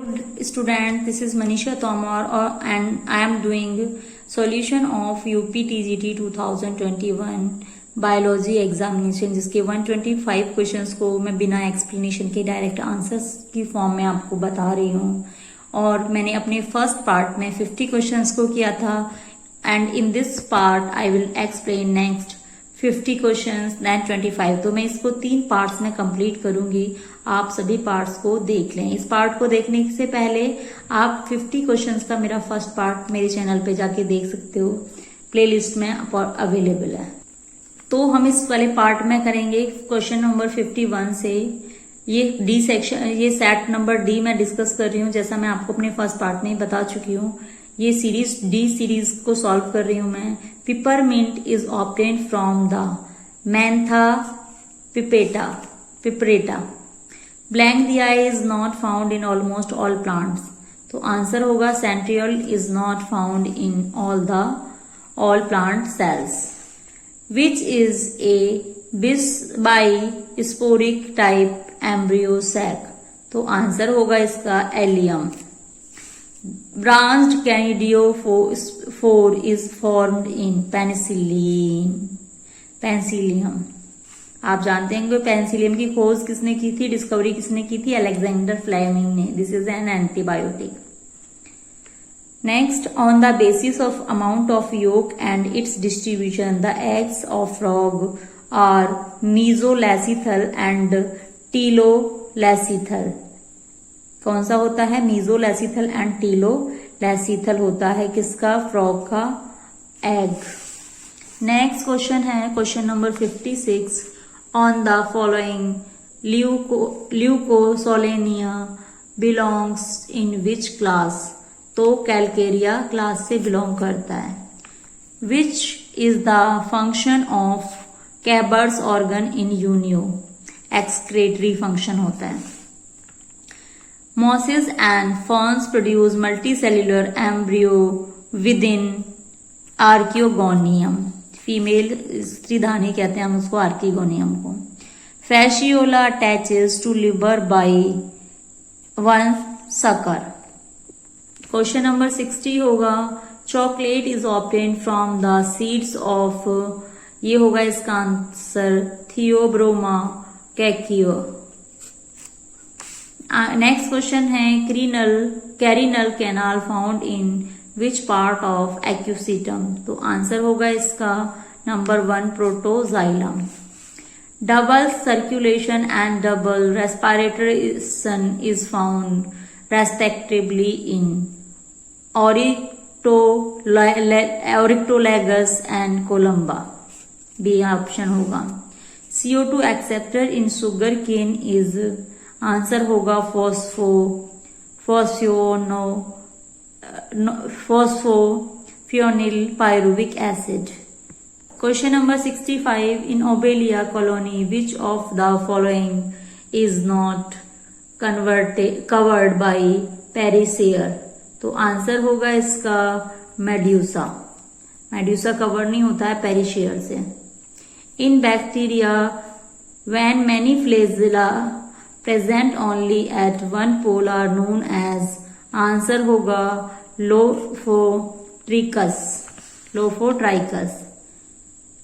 Student, this is Manisha Tomar and I am doing solution of UPTGT 2021 biology examination, जिसके 125 questions को मैं बिना explanation के direct answers की फॉर्म में आपको बता रही हूँ। और मैंने अपने फर्स्ट पार्ट में 50 क्वेश्चंस को किया था and in this part I will explain next 50 questions then 25। तो मैं इसको 3 पार्ट्स में कंप्लीट करूंगी। आप सभी पार्ट्स को देख लें। इस पार्ट को देखने से पहले आप 50 क्वेश्चंस का मेरा फर्स्ट पार्ट मेरे चैनल पे जाके देख सकते हो, प्लेलिस्ट में अवेलेबल है। तो हम इस वाले पार्ट में करेंगे क्वेश्चन नंबर 51 से। ये डी सेक्शन, ये सेट नंबर डी मैं डिस्कस कर रही हूँ, जैसा मैं आपको अपने फर्स्ट पार्ट में ही बता चुकी हूँ। ये सीरीज डी सीरीज को सॉल्व कर रही हूँ मैं। Peppermint is obtained from the mentha piperita. Blank दिया is not found in almost all plants. तो आंसर होगा centriole is not found in all plant cells. Which is a bisporic type embryo sac? तो answer होगा इसका allium. Branched canidiophore is formed in penicillium. आप जानते हैं कि Penicillium की खोज किसने की थी, डिस्कवरी किसने की थी? अलेक्जेंडर फ्लेमिंग ने। This is an antibiotic. Next, on the basis of amount of yolk and its distribution, the eggs of frog are mesolacethal and telolacethal. कौन सा होता है? mesolacethal and telolacethal होता है किसका? फ्रॉग का एग। नेक्स्ट क्वेश्चन है question number 56। On the following, Leucosolenia belongs in which class? तो कैलकेरिया क्लास से बिलोंग करता है। Which is the function of Keber's organ in Unio? Excretory function होता है। Mosses and ferns produce multicellular embryo within archegonium. Female स्त्रीधानी कहते हैं हम उसको, आर्किगोनियम को। Fasciola attaches to liver by one sucker. Question number 60 होगा chocolate is obtained from the seeds of, ये होगा इसका answer theobroma cacao. Next question है carinal canal found in which part of equisetum? तो आंसर होगा इसका number 1 protoxylem. Double circulation and double respiration is found respectively in Oryctolagus and Columba. B option होगा। CO2 acceptor in sugar cane is, answer होगा phosphoenol pyruvic acid. Question number 65 in Obelia colony which of the following is not covered by perisarc? तो answer होगा इसका medusa. Medusa cover नहीं होता है perisarc से। In bacteria when many flagella present only at one pole are known as, answer होगा lophotrichous.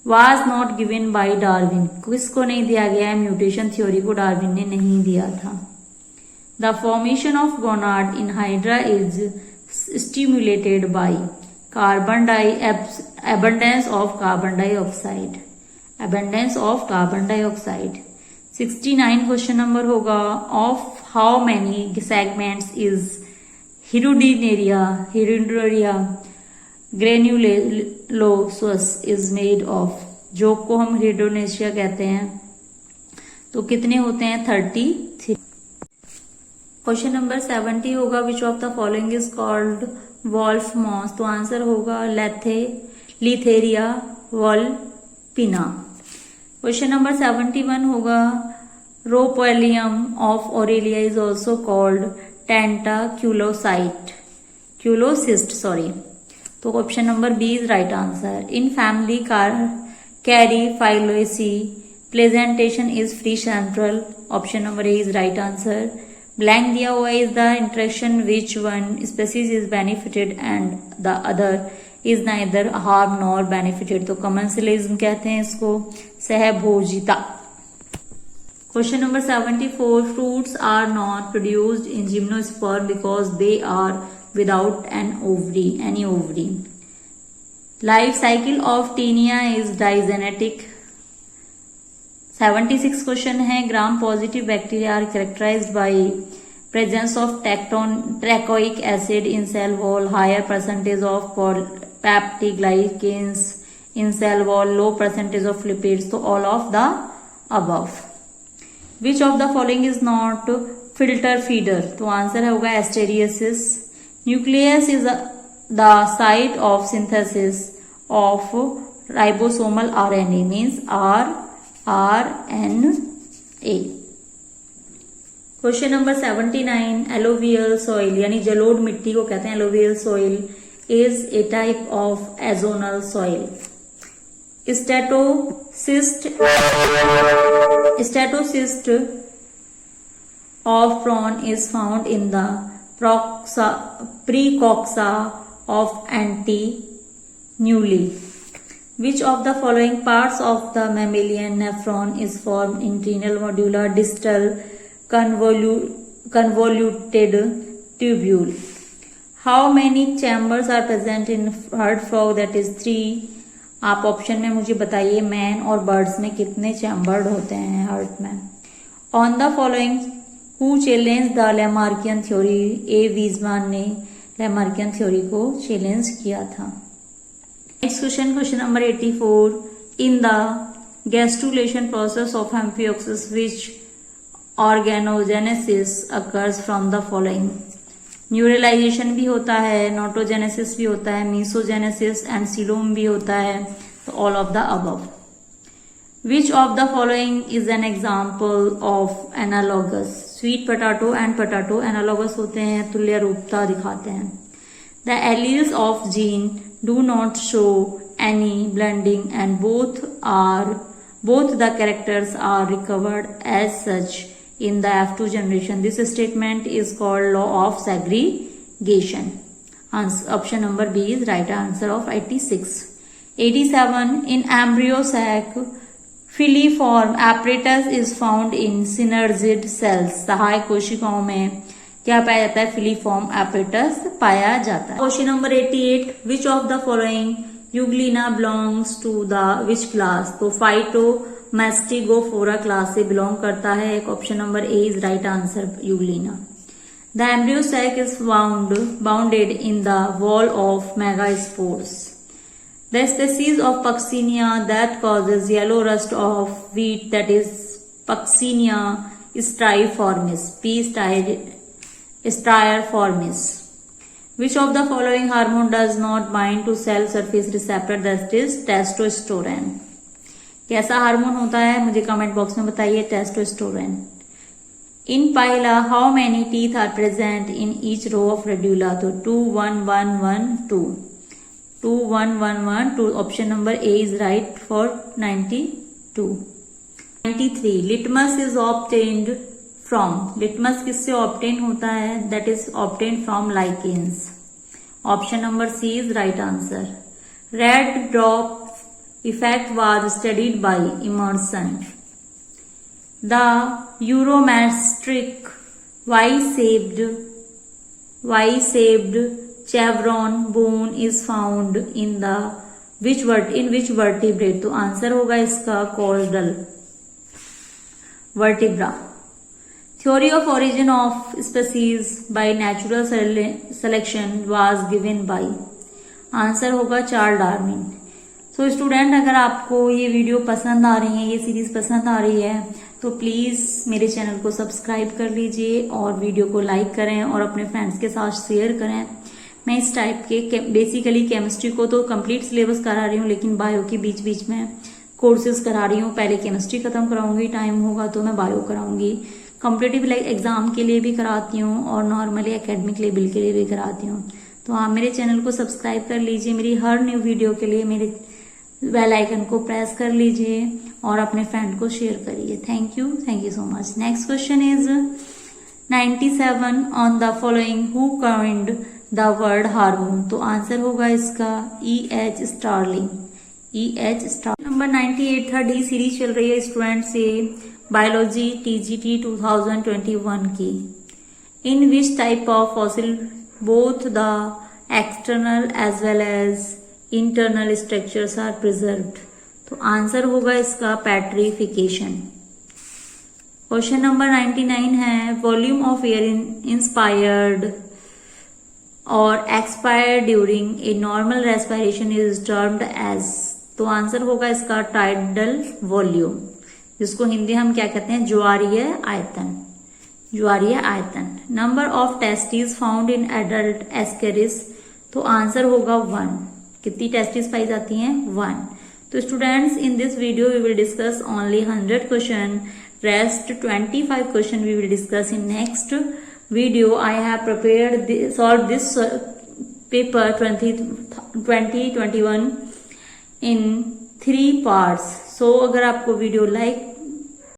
Was not given by Darwin, किसको नहीं दिया गया है? म्यूटेशन थ्योरी को डार्विन ने नहीं दिया था। The formation of gonad in hydra is stimulated by abundance of carbon dioxide. Abundance of carbon dioxide. 69 question number होगा of how many segments is Hirudinaria granulosus is made of? जो को हम हिरुडिनेशिया कहते हैं। तो कितने होते हैं? 33। क्वेश्चन नंबर 70 होगा which of the following is called wolf moss? तो आंसर होगा लिथेरिया वॉल्पिना। क्वेश्चन नंबर 71 होगा rhopalium of Aurelia is also called tentaculocyst, sorry. तो option number B is right answer. In family Caryophyllaceae presentation is free central. Option number A is right answer. Blank दिया हुआ is the interaction which one species is benefited and the other is neither harm nor benefited. तो commensalism कहते हैं इसको, सहभोजिता। Question number 74, fruits are not produced in gymnosperm because they are without any ovary. Life cycle of Taenia is digenetic. 76 question है, gram positive bacteria are characterized by presence of teichoic acid in cell wall, higher percentage of peptidoglycans in cell wall, low percentage of lipids. तो all of the above. Which of the following is not filter feeder. तो answer होगा Asterias. Nucleus is the site of synthesis of ribosomal RNA, means RNA। Question number 79, alluvial soil यानी जलोढ़ मिट्टी को कहते हैं alluvial soil is a type of azonal soil. Statocyst of prawn is found in the precoxa of Antinuli. Which of the following parts of the mammalian nephron is formed in renal medulla, distal convoluted tubule? How many chambers are present in herd frog? That is 3. आप option में मुझे बताइए man और birds में कितने chambered होते हैं heart में। On the following who challenge the Lamarckian theory? A Weismann ने लैमार्कियन थ्योरी को चैलेंज किया था। Next question, question number 84, in the gastrulation process of Amphioxus which organogenesis occurs from the following? Neuralization भी होता है, नोटोजेनेसिस भी होता है, मीसोजेनेसिस एंड सीलोम भी होता है। तो all of the above. Which of the following is an example of analogous? Sweet potato and potato analogous होते हैं, तुल्य रूपता दिखाते हैं। The alleles of gene do not show any blending and both the characters are recovered as such in the F2 generation. This statement is called law of segregation. Option number B is right answer of 86. 87, in embryo sac filiform apparatus is found in synergid cells. सहाय कोशिकाओं में क्या पाया जाता है? Filiform apparatus पाया जाता है। Question number 88, which of the following Euglena belongs to the which class? तो फाइटोमैस्टिगोफोरा क्लास से बिलोंग करता है। एक option number A is right answer, Euglena. The embryo sac is bounded in the wall of megaspores. The species of Puccinia that causes yellow rust of wheat, that is Puccinia striiformis, P striiformis. Which of the following hormone does not bind to cell surface receptor? That is testosterone. कैसा hormone होता है मुझे comment box में बताइए। Testosterone. In Pila how many teeth are present in each row of radula? तो 2 1 1 1 2 2 1 1 1 2। Option number A is right for 92। 93, litmus is obtained from. Litmus किससे obtain होता है? That is obtain from lichens. Option number C is right answer. Red drop effect was studied by Emerson. The urometric Y shaped chevron bone is found in which vertebrate? तो answer होगा इसका caudal vertebra. Theory of origin of species by natural selection was given by? Answer होगा Charles Darwin. So student, अगर आपको ये video पसंद आ रही है, ये सीरीज पसंद आ रही है, तो प्लीज मेरे चैनल को सब्सक्राइब कर लीजिए और वीडियो को लाइक करें और अपने फ्रेंड्स के साथ शेयर करें। मैं इस टाइप के बेसिकली केमिस्ट्री को तो कंप्लीट सिलेबस करा रही हूँ, लेकिन बायो के बीच बीच में कोर्सेज करा रही हूँ। पहले केमिस्ट्री खत्म कराऊंगी, टाइम होगा तो मैं बायो कराऊंगी। कॉम्पिटेटिव एग्जाम के लिए भी कराती हूँ और नॉर्मली एकेडमिक लेवल के लिए भी कराती हूँ। तो आप मेरे चैनल को सब्सक्राइब कर लीजिए। मेरी हर न्यू वीडियो के लिए मेरे बेल आइकन को प्रेस कर लीजिए और अपने फ्रेंड को शेयर करिए। Thank you so much. Next question is 97 on the following who coined the word hormone, तो आंसर होगा इसका E.H. Starlink, E.H. Starlink. Number 98 था डी सीरीज चल रही है स्टूडेंट से बायोलॉजी TGT 2021 की। In which type of fossil both the external as well as internal structures are preserved, तो आंसर होगा इसका पेट्रिफिकेशन। क्वेश्चन नंबर 99 है वॉल्यूम ऑफ एयर इंस्पायर्ड और expired during a normal respiration is termed as, तो answer होगा इसका tidal volume, जिसको हिंदी हम क्या कहते हैं, ज्वारीय आयतन, ज्वारीय आयतन। Number of testis found in adult Ascaris, तो आंसर होगा 1। कितनी टेस्टिस पाई जाती हैं, 1। तो students in this video we will discuss only 100 question, rest 25 question we will discuss in next video. I have prepared solved this paper 2021 in 3 parts. So अगर आपको video like